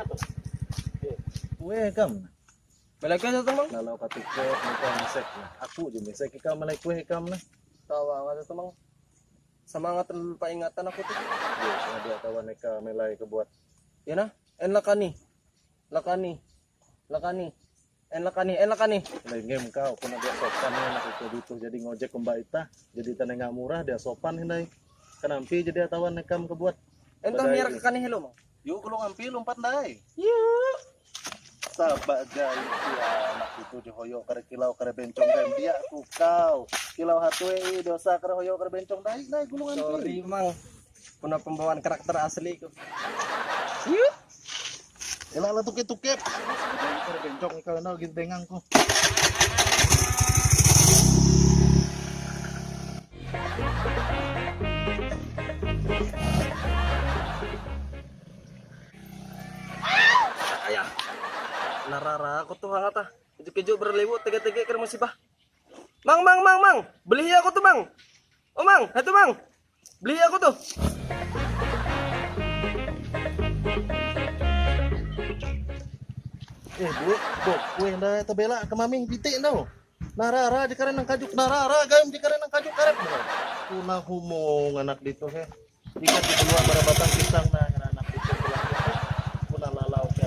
na to. Kue kam. Balagay sa tumang. Lalaw ka tiket, muka misek na. Aku je misek ikaw malay kue kam na. Tawa nga sa tumang. Sa mga paingatan ako to. Yo, sa dia tawan ka melay ka buat. Yan na. En lakani. Lakani. Lakani. En lakani. Lain game kau kuna dia sopan na nakiko dito jadi ngojek kumbaita. Jadi tanay nga murah dia sopan hinay. Kanampi jadi tawan kam ka buat. Entah Badai. mira ka kani hello mo. Yo kulong ampi lompat dai. Yuk. Sabak jai dia anak itu dihoyo kare kilau kare bencong dan dia aku kau kilau hatue dosa kare hoyo kare bencong dai gulungan Sorry mang. Puna pembawaan karakter asli ko. Yuk. elala tukep kare bencong ikaw na gintengang ko. Ayah. Narara ako tuh hangat ah. Keju-keju berlewu tega-tega ke musibah. Mang. Beli aku tuh, Mang. Oh, Mang, itu Mang. Beli aku tuh. Kue nda tabela kemaming pitik no. Narara di karena kajuk narara gayam di karena kajuk karep no. Kuna humong anak dito he. Jika di luar bara batang pisang na anak dito pulang dito. Kuna lalau ke.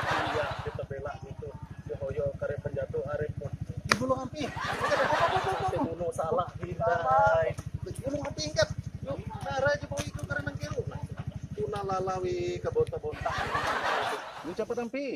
Iya kita bela gitu. Di hoyo karep penjatuh arep. Di gulung ampi. Bunuh salah hindai. Gulung ampi ingkat. Nara aja mau ikut karena kilo. Tuna lalawi kabonta-bonta. Lu cepet ampi.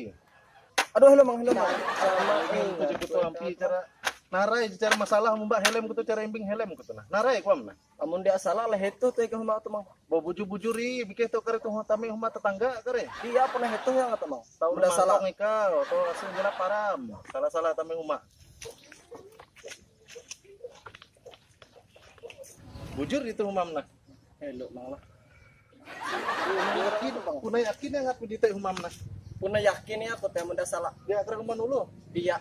Aduh, hello Mang. Itu jeput ampi cara narai cara masalah mbak helm kutu cara embing helm kutu nah. Narai kuam nah. Amun dia salah lah itu tuh ke rumah tuh Mang. Bawa bujuri bikin to kare tuh tami rumah tetangga kare. Iya pernah itu yang kata Mang. Tahu Udah salah. Ikaw, to asin jala param. Salah-salah tami rumah. Bujur itu humam nah. Hello Mang lah. Yakin, punay yakin yang aku dite humam nah. Puna yakin ya aku teh mun da salah. Dia akar humam dulu. Iya.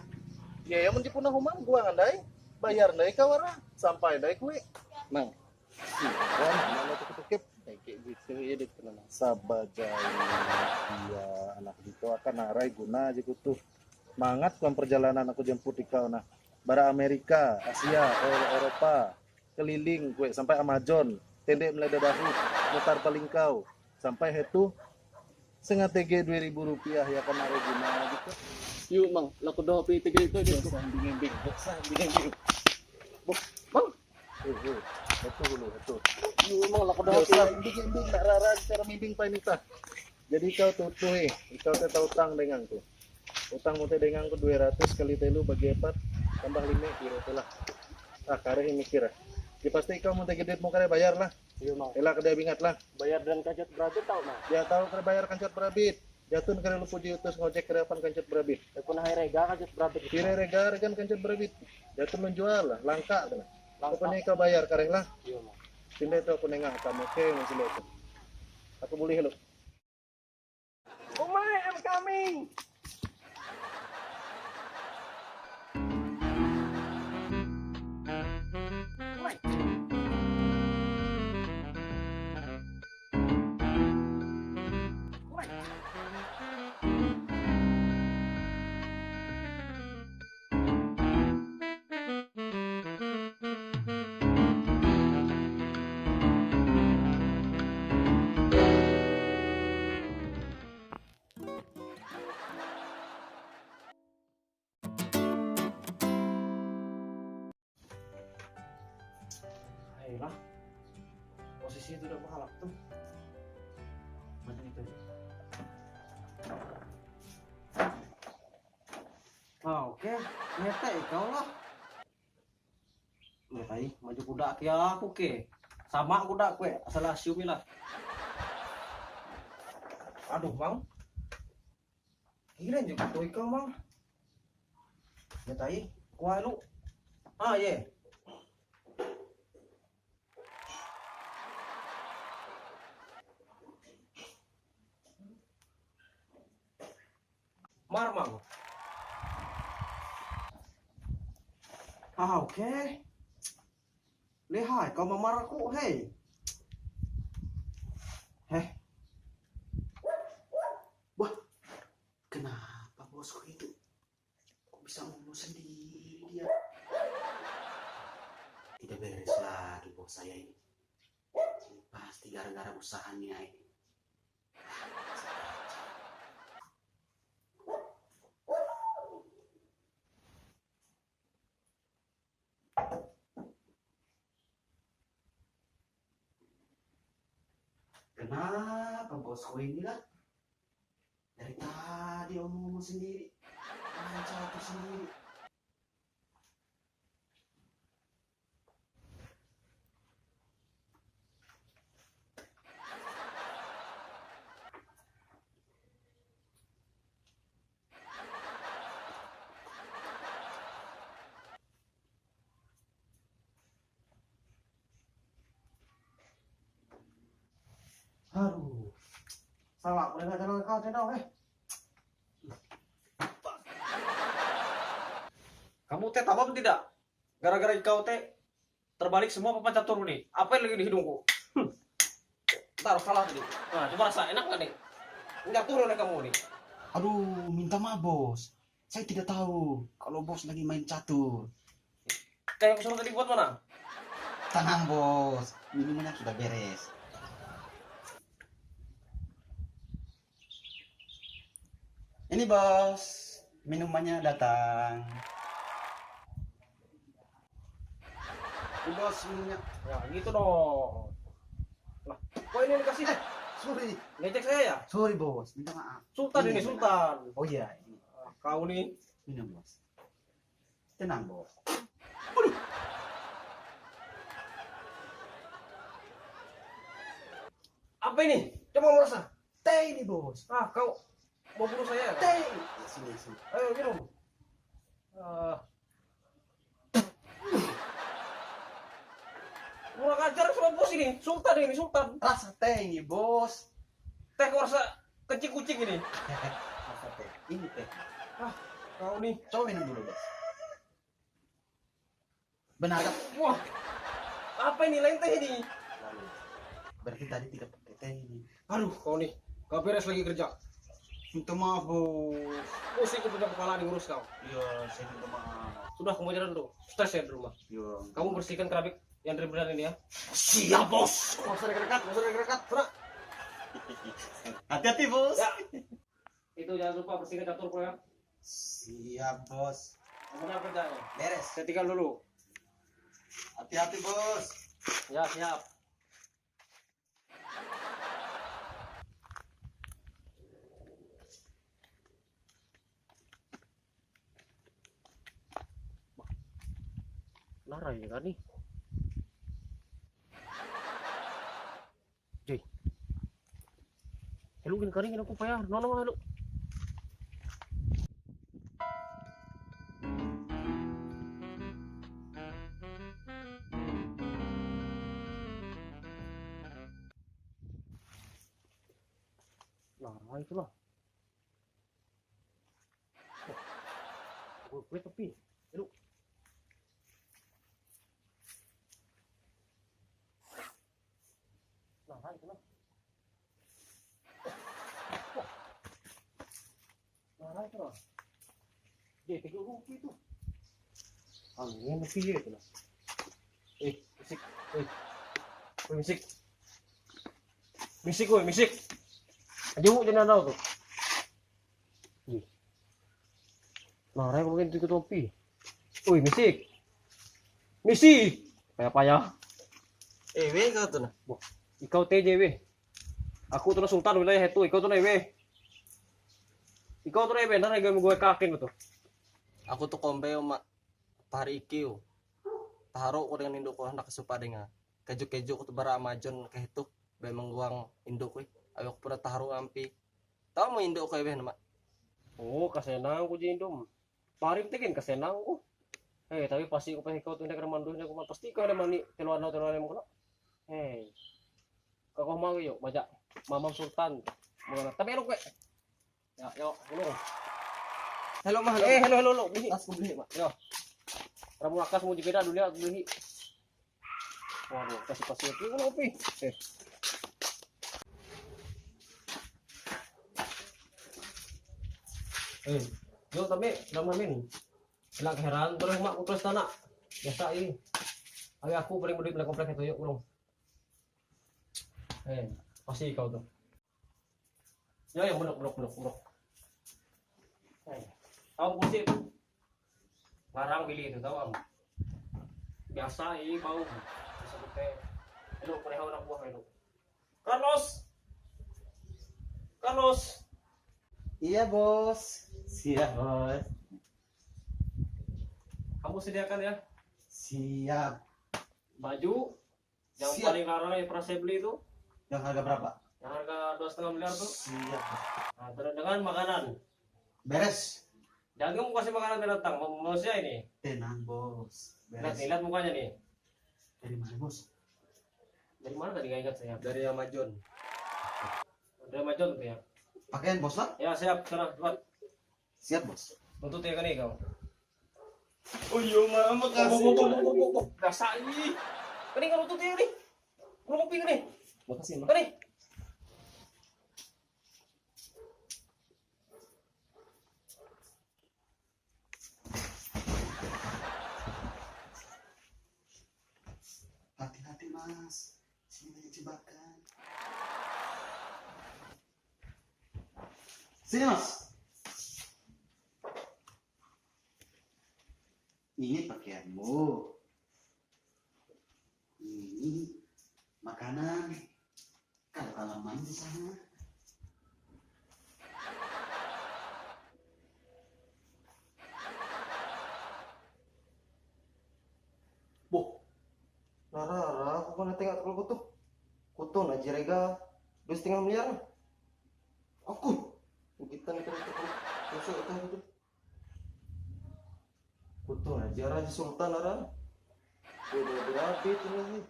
Ya yang menjadi punah humam gua ngandai. Bayar dai kawara sampai dai kue. Mang. Wan mana tukep Kayak gitu ya dit kenal. sabajai dia anak itu akan narai guna aja kutu. Mangat kuan perjalanan aku jemput ikau nah. Bara Amerika, Asia, Eropa, keliling kue sampai Amazon, tendek mulai dadahu, mutar paling kau sampai hetu setengah TG 2.000 rupiah ya kan narai guna gitu. Yuk Mang, laku doa pi tiga itu dia. Sambing-embing, sambing-embing. Mang. Itu dulu, itu. Yuk Mang, laku doa pi. Dosa bimbing nak rara cara bimbing panita. Jadi kau tutuh kau teh utang dengan tu. Utang mu teh dengan ku 200 kali telu bagi 4 tambah 5 kira itulah. Ah kare mikir. Di pasti kau mau teh gede mau kare bayar lah. Yuk Mang. Elah kada ingat lah. Bayar dan kajet berarti tahu Mang. Dia tahu kare bayar kancut berabit. Jatun kare lu puji utus ngojek kare apan kancut berabit. Aku nah rega kajet berarti. Kira rega regan kancut berabit. Jatun menjual lah, langka tu. Langka. Apa nih kau bayar kare lah. Yuk Mang. Tinda itu aku nengah kamu ke masih itu. Aku boleh hello. Oh my, I'm coming. Ayolah, posisi itu udah malam tuh. Macam itu. Ah, oke, nyata kau lah. Nyata maju kuda kia aku ke, sama kuda kue, asal asiumi lah. Aduh Mang, kira juga tuh kau Mang. Nyata kuah lu. Ah ye. Marmang. Ah, oke. Lehai, kau memarahku, hei. Heh. Wah, kenapa bosku itu? Kok bisa ngomong sendiri dia? Tidak beres lagi bos saya ini. Ini pasti gara-gara usahanya ini. Kenapa bosku ini lah? Dari tadi omong sendiri, main catur sendiri. Aduh. Salah, udah nggak jalan kau channel, Kamu teh tahu apa tidak? Gara-gara kau teh terbalik semua papan catur nih. Apa yang lagi di hidungku? Taruh salah tadi. Nah, coba rasa enak nggak nih? Nggak turun nih kamu nih. Aduh, minta maaf bos. Saya tidak tahu kalau bos lagi main catur. Kayak aku suruh tadi buat mana? Tenang bos, minumannya sudah beres. Ini bos, minumannya datang. Ini bos, minumnya. Ya gitu dong. Lah, kok ini dikasih? Sorry, Ngecek saya ya? sorry bos, minta maaf. Sultan ini, benar. Sultan. Oh iya, ini Kau nih. minum bos. Tenang bos. Apa ini? Coba merasa. Teh ini bos. Kau mau bunuh saya ya? Teh. Ya, sini, sini. Ayo minum. Ah. Kurang ajar sama bos ini. Sultan ini, Sultan. Rasa teh ini bos. Teh kau rasa kecil-kucing ini. Rasa teh. Ini teh. Kau nih. Coba minum dulu bos. Benar kan? Wah. Apa ini lain teh ini? Lalu. Berarti tadi tidak pakai teh ini. Aduh, kau nih. Kau beres lagi kerja. Minta maaf bos. Pusing aku punya kepala ngurus kau. Iya, saya minta maaf. Sudah kamu jalan dulu. Stres ya di rumah. Iya. Kamu bersihkan keramik yang dribble ini ya. Siap bos. Nggak usah dekat-dekat, nggak usah dekat-dekat. Sudah. Hati-hati bos. Ya. Itu jangan lupa bersihkan caturku ya. Siap bos. Benar kerjanya. Beres. Saya tinggal dulu. Hati-hati bos. Ya, siap. Lara ya kan nih. Jay. Hello gini karing aku payah. Nono hello. Lara itulah. Gue tapi. Hello. Lara itulah. Lara itulah. Dia tiga rupiah itu. Angin lebih itu lah. Musik. Musik. Musik, musik. Aduh, jangan tahu tuh. Lara kau mungkin tiga topi. Musik. Musik. Payah-payah. Weh kau tuh nah. Ikaw TJW. Aku tuh sultan wilayah itu. Ikaw tuh na Ikaw tuh na nara gue kakin tuh. Aku tuh kombe mak pari ikiw. Taharo ko dengan induk ko hendak kesupa dengan keju-keju ko tuh bara amajon kayak itu. Bemang guang induk ko. Ayo ko pura taharo ampi. Tahu mo induk ko ibe nama. Oh, kasenang ko jindom. Pari tikin kasenang ko. Tapi pasti ko pa ikaw tuh ndak mandunya ko pasti ko naman ni tiluan mo ko. Kau mau yuk baca Mamam Sultan. Tapi lu kue. Ya, yo, dulu. Halo mah. Halo. Beli. Tas beli, Mak. Yo. Ramu lakas mau jepeda dulu ya beli. Waduh, kasih pasir dulu kopi. Yuk tapi nama min. Silang keheran terus mak ku terus tanah. Biasa ini. Ayo aku paling mudik na komplek itu yuk ulung. Pasti kau tuh. Ya yang blok. Tahu pusing. Barang beli itu tahu kamu. Biasa ini bau. Seperti itu pareho anak buah itu. Carlos. Iya bos, siap bos, Kamu sediakan ya siap. baju yang Siap. paling larang yang pernah saya beli itu, Yang harga berapa? yang harga 2,5 miliar tuh. Siap. Nah, terus dengan makanan. Beres. Jangan kamu kasih makanan binatang, manusia ini. Tenang bos. Lihat, Beres. lihat mukanya nih. Dari mana bos? Dari mana tadi nggak ingat saya? Dari Amazon. Dari Majon tuh ya. Pakaian bos lah. Ya siap, sana cepat. Siap bos. Tuntut ya kan nih kau. Oh iya, makasih. Dasar ini. Kani kalau tuntut ya nih. Kurang kopi nih. Makasih, Kani. Hati-hati mas. Sini banyak jebakan. Sini mas. Ini pakaianmu. Ini makanan. Kalau halaman di sana. Rara, aku kan tengok kalau kutu. Kutu na jirega 2,5 miliar. Aku. Kita nih tusuk itu. Kutu na Raja Sultan Rara. Udah berapa itu nih?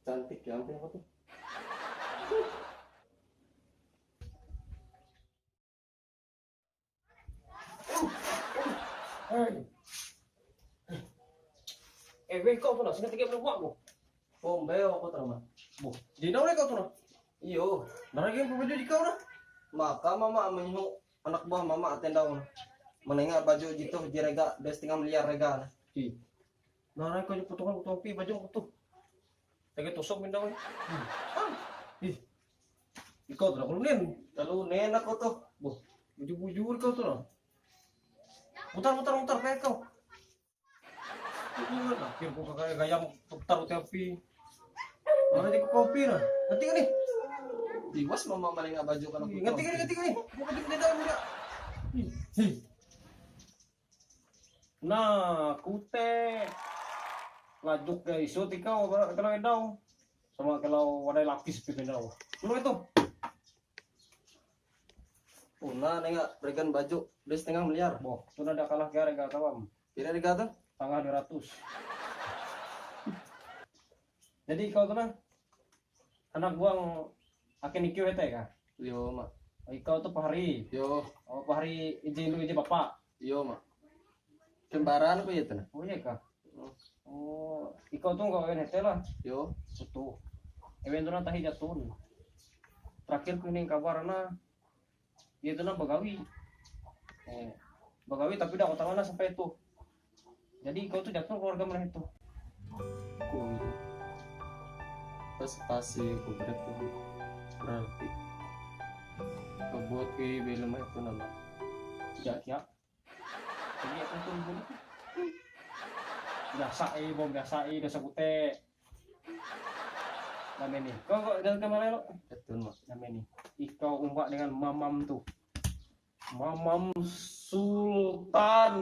Cantik ya, hampir apa tuh? Kau tuh sini tiga puluh aku. Pombeo aku tuh mah. Bu, di mana kau tuh? Iyo, nari yang baju di kau na. Maka mama menyuruh anak buah mama aten daun. Menengah baju gitu jirega 2,5 miliar rega na. Hi. Nari kau potongan topi baju aku tuh. Tege tusuk mindang. Ih. Ikaw tuh lunen. Talunen ako tuh. Bu, bujur-bujur kau tuh. Mutar kayak kau. Akhir ko kagaya gayam putar tapi. Nanti ko kopi na. Nanti ka nih. Diwas mama maling nga baju ka na Nanti ka nih. Bukan di dalam juga. Nah, kute. Lajuk guys, so ikaw kalau daw. Sama kalau waday lapis pipin daw. Ano ito? Una na nga regan baju 2,5 miliar. Boh, ito na kalah kaya rega kawam. Pila rega tuh? Tanggal 200. Jadi ikaw tuh na anak buang akin ikiw ito ka. Yo ma. Ikaw tuh pahari. Yo, Oh, pahari izin lu izin bapak. yo ma. Kembaran ko yun na. Oh iya kah? Oh, ikaw tuh kawin ito lah. Yo, Ito. Evento na tahi jatun. Terakhir ko ini kabar na itu na bagawi. Bagawi tapi dah utama na sampai itu. Jadi ikaw tuh jatuh keluarga mana itu. kung pas pasi ko berarti berarti kebuat kay belum itu nama. Jak ya. Jadi aku tuh ibu. Biasa bom biasa dosa kute. Nama ini. Kau dari kamera lo. Itu ma. Nama ini. Ikaw umbak dengan mamam tuh. Mamam Sultan.